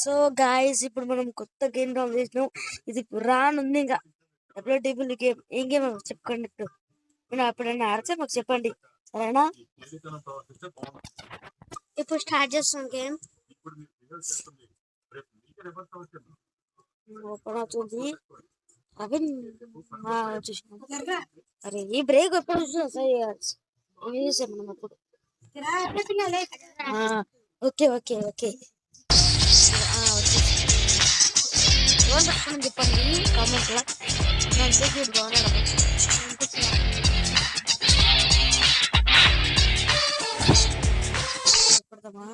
So guys ఇప్పుడు మనం కొత్త గేమ్ డౌన్లోడ్ చేసినాం. ఇది రానుంది ఇంకా డబ్ల్యూటీబుల్ గేమ్. ఏం గేమ్ చెప్పుకోండి. ఇప్పుడు ఎప్పుడైనా ఆడితే మాకు చెప్పండి, సరేనా? ఇప్పుడు స్టార్ట్ చేస్తాం గేమ్. ఓపెన్ అవుతుంది. అవి అరే ఈ బ్రేక్ ఎప్పుడు చూసాం మనం అప్పుడు. ఓకే ఓకే ఓకే చెప్పండి కామెంట్ లో. నేను చెప్పి బాగున్నాడు పెడతామా.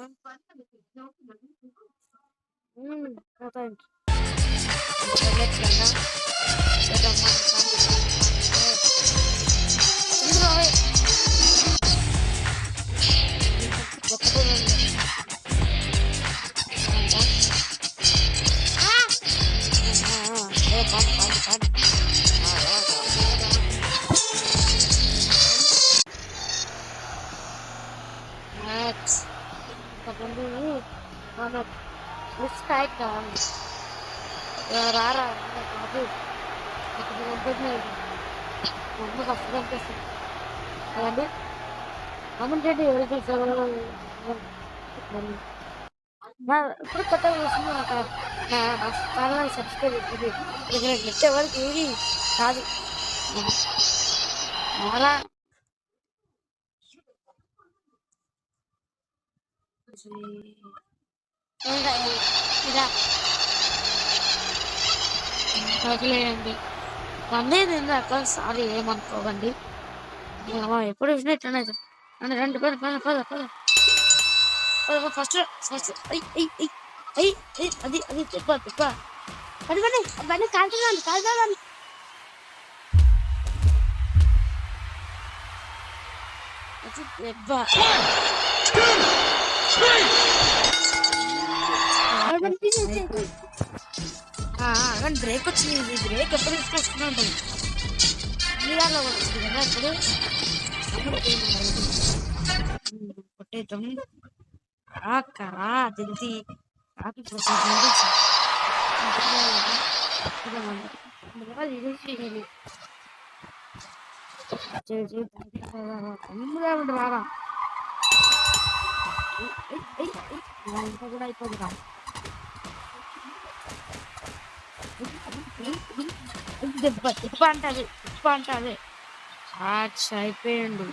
రారా బాబు ఫస్ట్ కనిపిస్తుంది కదండి. కామెంట్ చేయండి ఎవరు చూసారో. ఇప్పుడు కొత్తగా చూస్తున్నా నా ఛానల్ సబ్స్క్రైబ్ చేస్తుంది. నెట్ ఎవరికి ఏది కాదు. అలా వదిలేయండి. వందేది అక్క, సారీ ఏమనుకోకండి. ఎప్పుడు చూసినట్టు రండి రండి, పద పద పద పద పద. ఫస్ట్ ఫస్ట్ అది అది దెబ్బ దెబ్బ. పది పది బండి కాల్చున్నాను కాల్చాలి. అది దెబ్బ. కానీ బ్రేక్ వచ్చింది. ఇది బ్రేక్ ఎప్పుడు తీసుకొస్తున్నా ఉంటుంది. మీరాలో వచ్చింది కదా ఇప్పుడు. కొట్టేద్దాం. కరా తెలిసి కాకి రారా కూడా అయిపోతుందా. దెబ్బ దెబ్బ అంటది దెబ్బ అంటది. అయిపోయిండు.